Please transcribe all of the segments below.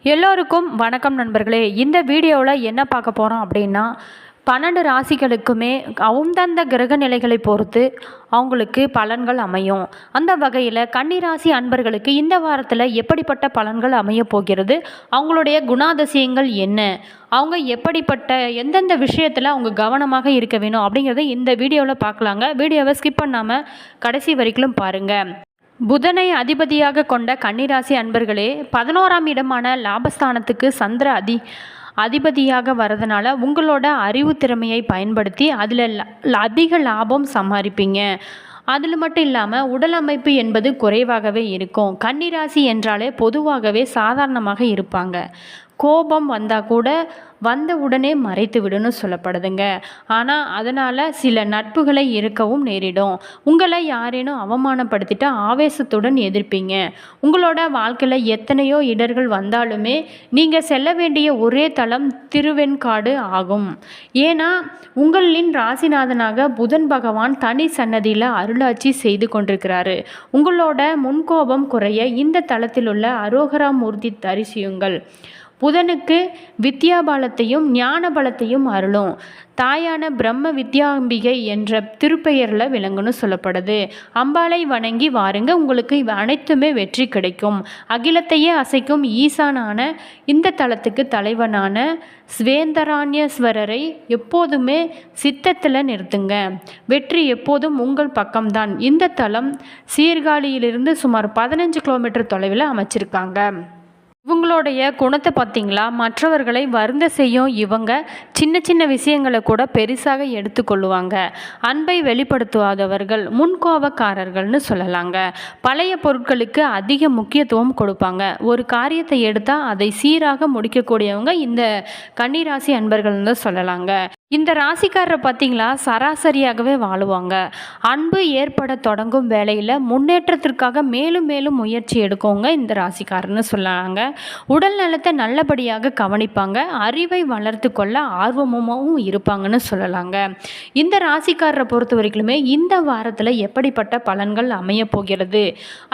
எல்லோருக்கும் வணக்கம் நண்பர்களே. இந்த வீடியோவில் என்ன பார்க்க போகிறோம் அப்படின்னா, 12 ராசிகளுக்குமே அந்தந்த கிரக நிலைகளை பொறுத்து அவங்களுக்கு பலன்கள் அமையும். அந்த வகையில் கன்னிராசி அன்பர்களுக்கு இந்த வாரத்தில் எப்படிப்பட்ட பலன்கள் அமைய போகிறது, அவங்களுடைய குணாதிசயங்கள் என்ன, அவங்க எப்படிப்பட்ட எந்தெந்த விஷயத்தில் அவங்க கவனமாக இருக்க வேணும் அப்படிங்கிறத இந்த வீடியோவில் பார்க்கலாங்க. வீடியோவை ஸ்கிப் பண்ணாமல் கடைசி வரைக்கும் பாருங்கள். புதனை அதிபதியாக கொண்ட கன்னிராசி அன்பர்களே, 11ஆம் இடமான லாபஸ்தானத்துக்கு சந்திர அதிபதியாக வரதுனால உங்களோட அறிவு திறமையை பயன்படுத்தி அதில் அதிக லாபம் சம்பாதிப்பீங்க. அதில் மட்டும் இல்லாமல் உடல் அமைப்பு என்பது குறைவாகவே இருக்கும். கன்னிராசி என்றாலே பொதுவாகவே சாதாரணமாக இருப்பாங்க. கோபம் வந்தால் கூட வந்த உடனே மறைத்து விடுன்னு சொல்லப்படுதுங்க. ஆனால் அதனால் சில நட்புகளை இருக்கவும் நேரிடும். உங்களை யாரேனும் அவமானப்படுத்திட்டு ஆவேசத்துடன் எதிர்ப்பீங்க. உங்களோட வாழ்க்கையில் எத்தனையோ இடர்கள் வந்தாலுமே நீங்கள் செல்ல வேண்டிய ஒரே தளம் திருவெண்காடு ஆகும். ஏன்னா உங்களின் ராசிநாதனாக புதன் பகவான் தனி சன்னதியில் அருளாட்சி செய்து கொண்டிருக்கிறாரு. உங்களோட முன்கோபம் குறைய இந்த தளத்தில் உள்ள அரோகரா மூர்த்தி தரிசியுங்கள். புதனுக்கு வித்யா பலத்தையும் ஞான பலத்தையும் அருளும். தாயான பிரம்ம வித்யாம்பிகை என்ற திருப்பெயரில் விளங்குன்னு சொல்லப்படுது. அம்பாளை வணங்கி வாருங்க, உங்களுக்கு இவை அனைத்துமே வெற்றி கிடைக்கும். அகிலத்தையே அசைக்கும் ஈசானான இந்த தலத்துக்கு தலைவனான ஸ்வேந்தராண்யஸ்வரரை எப்போதுமே சித்தத்தில் நிறுத்துங்க. வெற்றி எப்போதும் உங்கள் பக்கம்தான். இந்த தலம் சீர்காழியிலிருந்து சுமார் 15 கிலோமீட்டர் தொலைவில் அமைச்சிருக்காங்க. இவங்களுடைய குணத்தை பார்த்தீங்களா, மற்றவர்களை வருந்த செய்யும் இவங்க சின்ன சின்ன விஷயங்களை கூட பெருசாக எடுத்துக்கொள்ளுவாங்க. அன்பை வெளிப்படுத்துவாதவர்கள் முன்கோபக்காரர்கள்னு சொல்லலாங்க. பழைய பொருட்களுக்கு அதிக முக்கியத்துவம் கொடுப்பாங்க. ஒரு காரியத்தை எடுத்தால் அதை சீராக முடிக்கக்கூடியவங்க இந்த கன்னிராசி அன்பர்கள்னு சொல்லலாங்க. இந்த ராசிக்காரரை பார்த்தீங்களா, சராசரியாகவே வாழுவாங்க. அன்பு ஏற்பட தொடங்கும் வேலையில் முன்னேற்றத்திற்காக மேலும் மேலும் முயற்சி எடுக்கவங்க இந்த ராசிக்காரன்னு சொல்லலாங்க. உடல் நலத்தை நல்லபடியாக கவனிப்பாங்க. அறிவை வளர்த்து கொள்ள ஆர்வமும் இருப்பாங்கன்னு சொல்லலாங்க. இந்த ராசிக்காரரை பொறுத்த வரைக்குமே இந்த வாரத்தில் எப்படிப்பட்ட பலன்கள் அமைய போகிறது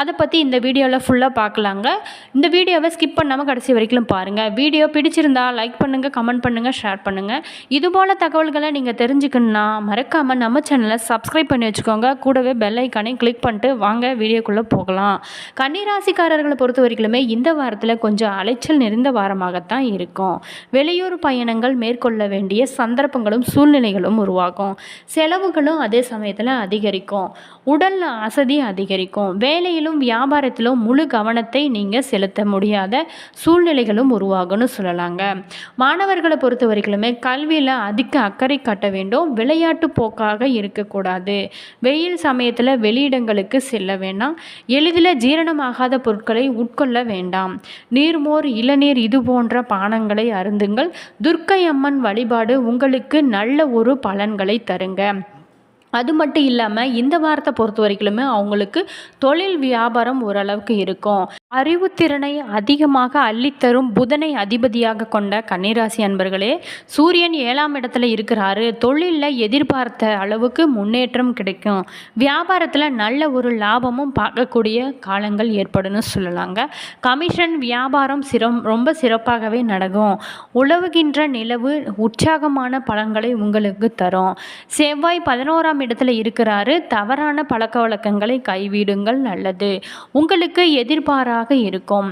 அதை பற்றி இந்த வீடியோவில் ஃபுல்லாக பார்க்கலாங்க. இந்த வீடியோவை ஸ்கிப் பண்ணாமல் கடைசி வரைக்கும் பாருங்கள். வீடியோ பிடிச்சிருந்தா லைக் பண்ணுங்கள், கமெண்ட் பண்ணுங்கள், ஷேர் பண்ணுங்கள். இதுபோல் தகவல்களை நீங்கள் தெரிஞ்சுக்கணுன்னா மறக்காமல் நம்ம சேனலை சப்ஸ்கிரைப் பண்ணி வச்சுக்கோங்க. கூடவே பெல் ஐக்கானையும் கிளிக் பண்ணிட்டு வாங்க வீடியோக்குள்ளே போகலாம். கன்னிராசிக்காரர்களை பொறுத்த வரைக்குமே இந்த வாரத்தில் கொஞ்சம் அலைச்சல் நிறைந்த வாரமாகத்தான் இருக்கும். வெளியூர் பயணங்கள் மேற்கொள்ள வேண்டிய சந்தர்ப்பங்களும் சூழ்நிலைகளும் உருவாகும். செலவுகளும் அதே சமயத்தில் அதிகரிக்கும். உடல் அசதி அதிகரிக்கும். வேலையிலும் வியாபாரத்திலும் முழு கவனத்தை நீங்கள் செலுத்த முடியாத சூழ்நிலைகளும் உருவாகும்னு சொல்லலாங்க. மாணவர்களை பொறுத்த வரைக்குமே கல்வியில் அதிக அக்கறை காட்ட வேண்டும். விளையாட்டு போக்காக இருக்கக்கூடாது. வெயில் சமயத்தில் வெளியிடங்களுக்கு செல்ல வேண்டாம். எளிதில் ஜீரணமாகாத பொருட்களை உட்கொள்ள வேண்டாம். நீர்மோர், இளநீர் இது போன்ற பானங்களை அருந்துங்கள். துர்க்கை அம்மன் வழிபாடு உங்களுக்கு நல்ல ஒரு பலன்களை தருங்க. அது மட்டும் இல்லாமல் இந்த வாரத்தை பொறுத்த வரைக்குமே அவங்களுக்கு தொழில் வியாபாரம் ஓரளவுக்கு இருக்கும். அறிவுத்திறனை அதிகமாக அள்ளித்தரும் புதனை அதிபதியாக கொண்ட கன்னிராசி அன்பர்களே, சூரியன் 7ஆம் இடத்துல இருக்கிறாரு. தொழிலில் எதிர்பார்த்த அளவுக்கு முன்னேற்றம் கிடைக்கும். வியாபாரத்தில் நல்ல ஒரு லாபமும் பார்க்கக்கூடிய காலங்கள் ஏற்படும்னு சொல்லலாங்க. கமிஷன் வியாபாரம் ரொம்ப சிறப்பாகவே நடக்கும். உழவுகின்ற நிலவு உற்சாகமான பலன்களை உங்களுக்கு தரும். செவ்வாய் 11ஆம் இடத்துல இருக்கிறாரு. தவறான பழக்க வழக்கங்களை கைவிடுங்கள், நல்லது. உங்களுக்கு எதிர்பாராக இருக்கும்.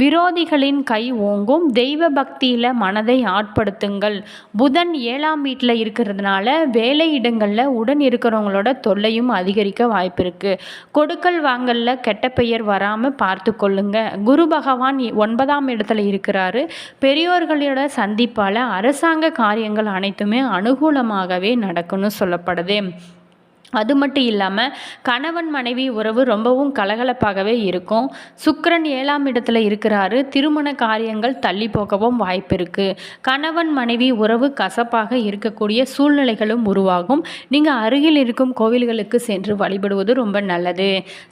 விரோதிகளின் கை ஓங்கும். தெய்வ பக்தியில் மனதை ஆட்படுத்துங்கள். புதன் 7ஆம் வீட்டில் இருக்கிறதுனால வேலை இடங்களில் உடன் இருக்கிறவங்களோட தொல்லையும் அதிகரிக்க வாய்ப்பு இருக்கு. கொடுக்கல் வாங்கல்ல கெட்ட பெயர் வராமல் பார்த்து கொள்ளுங்க. குரு பகவான் 9ஆம் இடத்துல இருக்கிறாரு. பெரியோர்களோட சந்திப்பால் அரசாங்க காரியங்கள் அனைத்துமே அனுகூலமாகவே நடக்கும்னு சொல்லப்படுது. அது மட்டும் இல்லாமல் கணவன் மனைவி உறவு ரொம்பவும் கலகலப்பாகவே இருக்கும். சுக்கிரன் 7ஆம் இடத்துல இருக்கிறாரு. திருமண காரியங்கள் தள்ளி போகவும் வாய்ப்பு இருக்குது. கணவன் மனைவி உறவு கசப்பாக இருக்கக்கூடிய சூழ்நிலைகளும் உருவாகும். நீங்கள் அருகில் இருக்கும் கோவில்களுக்கு சென்று வழிபடுவது ரொம்ப நல்லது.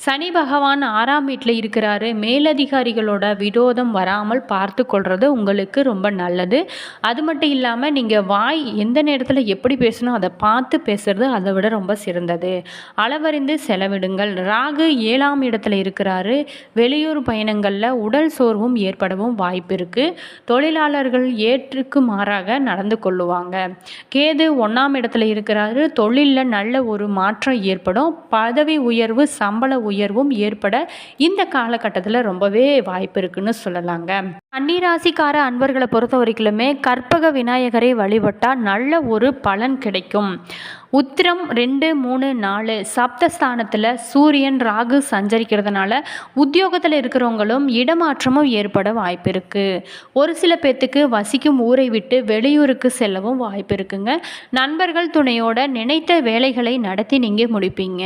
சனி பகவான் 6ஆம் வீட்டில் இருக்கிறாரு. மேலதிகாரிகளோட விரோதம் வராமல் பார்த்து கொள்வது உங்களுக்கு ரொம்ப நல்லது. அது மட்டும் இல்லாமல் நீங்கள் வாய் எந்த நேரத்தில் எப்படி பேசணும் அதை பார்த்து பேசுறது அதை விட ரொம்ப சிறந்தது. சிறந்தது. அளவறிந்து செலவிடுங்கள். ராகு 7ஆம் இடத்துல இருக்கிறாரு. வெளியூர் பயணங்களில் உடல் சோர்வும் ஏற்படவும் வாய்ப்பு இருக்குது. தொழிலாளர்கள் ஏற்றுக்கு மாறாக நடந்து கொள்ளுவாங்க. கேது 1ஆம் இடத்துல இருக்கிறாரு. தொழிலில் நல்ல ஒரு மாற்றம் ஏற்படும். பதவி உயர்வு, சம்பள உயர்வும் ஏற்பட இந்த காலகட்டத்தில் ரொம்பவே வாய்ப்பு இருக்குன்னு சொல்லலாங்க. கன்னிராசிக்கார அன்பர்களை பொறுத்த வரைக்குமே கற்பக விநாயகரை வழிபட்டால் நல்ல ஒரு பலன் கிடைக்கும். உத்திரம் 2, 3, 4 சப்தஸ்தானத்தில் சூரியன் ராகு சஞ்சரிக்கிறதுனால உத்தியோகத்தில் இருக்கிறவங்களும் இடமாற்றமும் ஏற்பட வாய்ப்பு இருக்குது. ஒரு சில பேர்த்துக்கு வசிக்கும் ஊரை விட்டு வெளியூருக்கு செல்லவும் வாய்ப்பு இருக்குங்க. நண்பர்கள் துணையோட நினைத்த வேலைகளை நடத்தி நீங்கள் முடிப்பீங்க.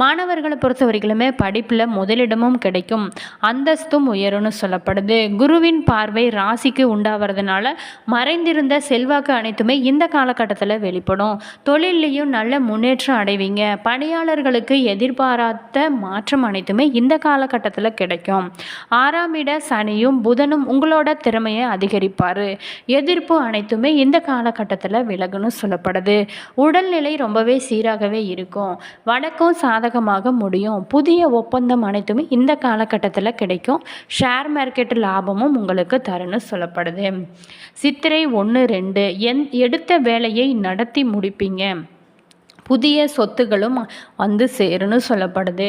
மாணவர்களை பொறுத்த வரைக்குமே படிப்பில் முதலிடமும் கிடைக்கும். அந்தஸ்தும் உயரும்னு சொல்லப்படுது. குருவின் பார்வை ராசிக்கு உண்டாகிறதுனால மறைந்திருந்த செல்வாக்கு அனைத்துமே இந்த காலகட்டத்தில் வெளிப்படும். தொழிலையும் நல்ல முன்னேற்றம் அடைவீங்க. பணியாளர்களுக்கு எதிர்பாராத மாற்றம் அனைத்துமே இந்த காலகட்டத்தில் கிடைக்கும். 6ஆம் இட சனியும் புதனும் உங்களோட திறமையை அதிகரிப்பார். எதிர்ப்பு அனைத்துமே இந்த காலகட்டத்தில் விலகுன்னு சொல்லப்படுது. உடல்நிலை ரொம்பவே சீராகவே இருக்கும். வழக்கம் சாதகமாக முடியும். புதிய ஒப்பந்தம் அனைத்துமே இந்த காலகட்டத்தில் கிடைக்கும். ஷேர் மார்க்கெட் லாபமும் உங்களுக்கு தருன்னு சொல்லப்படுது. சித்திரை 1, 2 எடுத்த வேலையை நடத்தி முடிப்பீங்க. புதிய சொத்துகளும் வந்து சேருன்னு சொல்லப்படுது.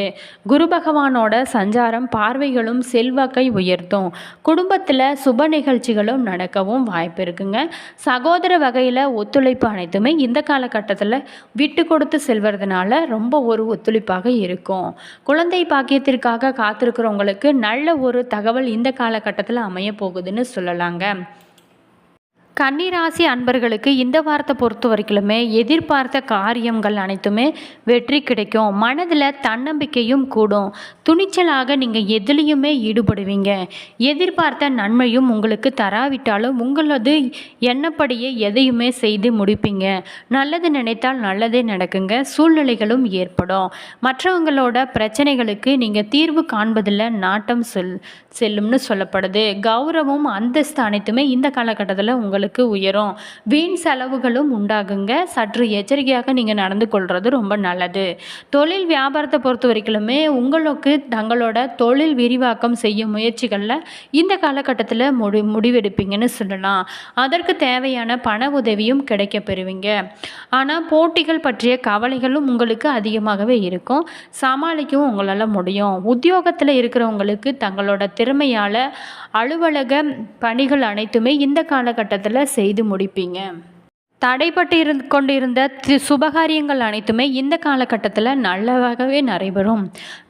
குரு பகவானோட சஞ்சாரம் பார்வைகளும் செல்வாக்கை உயர்த்தும். குடும்பத்தில் சுப நிகழ்ச்சிகளும் நடக்கவும் வாய்ப்பு இருக்குங்க. சகோதர வகையில் ஒத்துழைப்பு அனைத்துமே இந்த காலகட்டத்தில் விட்டு கொடுத்து செல்வதனால ரொம்ப ஒரு ஒத்துழைப்பாக இருக்கும். குழந்தை பாக்கியத்திற்காக காத்திருக்கிறவங்களுக்கு நல்ல ஒரு தகவல் இந்த காலகட்டத்தில் அமைய போகுதுன்னு சொல்லலாங்க. கன்னிராசி அன்பர்களுக்கு இந்த வாரத்தை பொறுத்த வரைக்குமே எதிர்பார்த்த காரியங்கள் அனைத்துமே வெற்றி கிடைக்கும். மனதில் தன்னம்பிக்கையும் கூடும். துணிச்சலாக நீங்கள் எதுலேயுமே ஈடுபடுவீங்க. எதிர்பார்த்த நன்மையும் உங்களுக்கு தராவிட்டாலும் உங்களது எண்ணப்படியே எதையுமே செய்து முடிப்பீங்க. நல்லது நினைத்தால் நல்லதே நடக்குங்க. சூழ்நிலைகளும் ஏற்படும். மற்றவங்களோட பிரச்சனைகளுக்கு நீங்கள் தீர்வு காண்பதில் நாட்டம் செல்லும்னு சொல்லப்படுது. கௌரவம் அந்தஸ்து அனைத்துமே இந்த காலகட்டத்தில் உங்களுக்கு உயரும். வீண் செலவுகளும் உண்டாகுங்க. சற்று எச்சரிக்கையாக நீங்கள் நடந்து கொள்வது ரொம்ப நல்லது. தொழில் வியாபாரத்தை பொறுத்த வரைக்குமே உங்களுக்கு தங்களோட தொழில் விரிவாக்கம் செய்யும் முயற்சிகளில் இந்த காலகட்டத்தில் முடிவெடுப்பீங்கன்னு சொல்லலாம். அதற்கு தேவையான பண உதவியும் கிடைக்க பெறுவீங்க. ஆனால் போட்டிகள் பற்றிய கவலைகளும் உங்களுக்கு அதிகமாகவே இருக்கும். சமாளிக்கவும் உங்களால் முடியும். உத்தியோகத்தில் இருக்கிறவங்களுக்கு தங்களோட திறமையால் அலுவலக பணிகள் அனைத்துமே இந்த காலகட்டத்தில் செய்து முடிப்பீங்க. தடைப்பட்டு கொண்டிருந்த சுபகாரியங்கள் அனைத்துமே இந்த காலகட்டத்தில் நல்லவாகவே நடைபெறும்.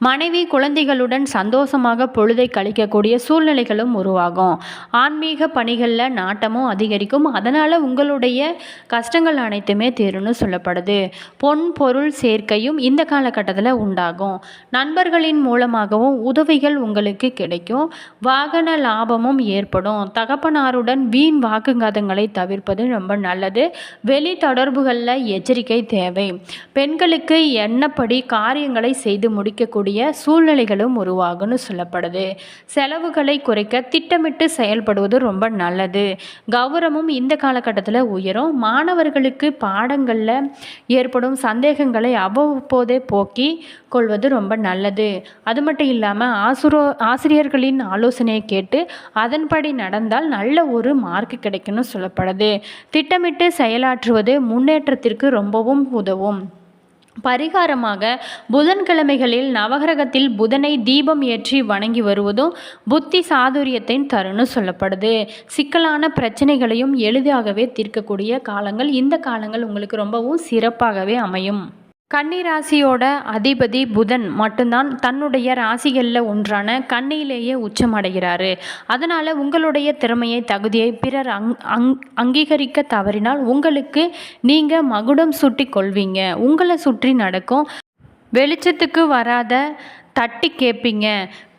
மனைவி குழந்தைகளுடன் சந்தோஷமாக பொழுதை கழிக்கக்கூடிய சூழ்நிலைகளும் உருவாகும். ஆன்மீக பணிகளில் நாட்டமும் அதிகரிக்கும். அதனால் உங்களுடைய கஷ்டங்கள் அனைத்துமே தீரும்னு சொல்லப்படுது. பொன் பொருள் சேர்க்கையும் இந்த காலகட்டத்தில் உண்டாகும். நண்பர்களின் மூலமாகவும் உதவிகள் உங்களுக்கு கிடைக்கும். வாகன லாபமும் ஏற்படும். தகப்பனாருடன் வீண் வாக்குவாதங்களை தவிர்ப்பது ரொம்ப நல்லது. வெளி தொடர்புகளில் எச்சரிக்கை தேவை. பெண்களுக்கு எண்ணப்படி காரியங்களை செய்து முடிக்கக்கூடிய சூழ்நிலைகளும் உருவாகும்னு சொல்லப்படுது. செலவுகளை குறைக்க திட்டமிட்டு செயல்படுவது ரொம்ப நல்லது. கௌரவமும் இந்த காலகட்டத்தில் உயரும். மாணவர்களுக்கு பாடங்களில் ஏற்படும் சந்தேகங்களை அவ்வப்போதே போக்கி கொள்வது ரொம்ப நல்லது. அது மட்டும் இல்லாமல் ஆசிரியர்களின் ஆலோசனையை கேட்டு அதன்படி நடந்தால் நல்ல ஒரு மார்க் கிடைக்கும்னு சொல்லப்படுது. திட்டமிட்டு செயலாற்றுவது முன்னேற்றத்திற்கு ரொம்பவும் உதவும். பரிகாரமாக புதன்கிழமைகளில் நவகிரகத்தில் புதனை தீபம் ஏற்றி வணங்கி வருவதும் புத்தி சாதுரியத்தை தருன்னு சொல்லப்படுது. சிக்கலான பிரச்சனைகளையும் எளிதாகவே தீர்க்கக்கூடிய காலங்கள் இந்த காலங்கள் உங்களுக்கு ரொம்பவும் சிறப்பாகவே அமையும். கன்னிராசியோட அதிபதி புதன் மட்டும்தான் தன்னுடைய ராசிகளில் ஒன்றான கன்னியிலேயே உச்சமடைகிறாரு. அதனால் உங்களுடைய திறமையை தகுதியை பிறர் அங்கீகரிக்க தவறினால் உங்களுக்கு நீங்கள் மகுடம் சுட்டி கொள்வீங்க. உங்களை சுற்றி நடக்கும் வெளிச்சத்துக்கு வராத தட்டி கேட்பீங்க.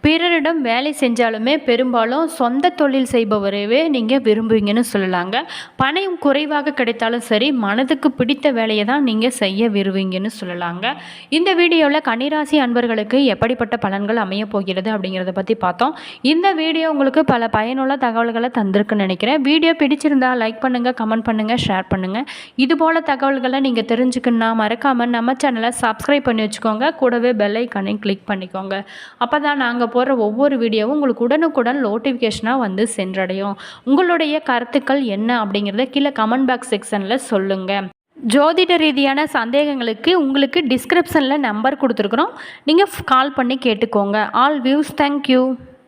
பிறரிடம் வேலை செஞ்சாலுமே பெரும்பாலும் சொந்த தொழில் செய்பவரவே நீங்கள் விரும்புவீங்கன்னு சொல்லலாங்க. பணம் குறைவாக கிடைத்தாலும் சரி, மனதுக்கு பிடித்த வேலையை தான் நீங்கள் செய்ய விரும்புவீங்கன்னு சொல்லலாங்க. இந்த வீடியோவில் கன்னிராசி அன்பர்களுக்கு எப்படிப்பட்ட பலன்கள் அமைய போகிறது அப்படிங்கிறத பற்றி பார்த்தோம். இந்த வீடியோ உங்களுக்கு பல பயனுள்ள தகவல்களை தந்திருக்குன்னு நினைக்கிறேன். வீடியோ பிடிச்சிருந்தா லைக் பண்ணுங்கள், கமெண்ட் பண்ணுங்கள், ஷேர் பண்ணுங்கள். இதுபோல் தகவல்களை நீங்கள் தெரிஞ்சுக்கணுன்னா மறக்காமல் நம்ம சேனலை சப்ஸ்கிரைப் பண்ணி வச்சுக்கோங்க. கூடவே பெல் ஐக்கானையும் கிளிக் பண்ணிக்கோங்க. அப்போ தான் நாங்கள் போடுற ஒவ்வொரு வீடியோவும் உங்களுக்கு உடனுக்குடன் நோட்டிஃபிகேஷனாக வந்து சென்றடையும். உங்களுடைய கருத்துக்கள் என்ன அப்படிங்கிறத கீழே கமெண்ட் பாக்ஸ் செக்ஷனில் சொல்லுங்கள். ஜோதிட ரீதியான சந்தேகங்களுக்கு உங்களுக்கு டிஸ்கிரிப்ஷனில் நம்பர் கொடுத்துருக்குறோம். நீங்கள் கால் பண்ணி கேட்டுக்கோங்க. All views, thank you.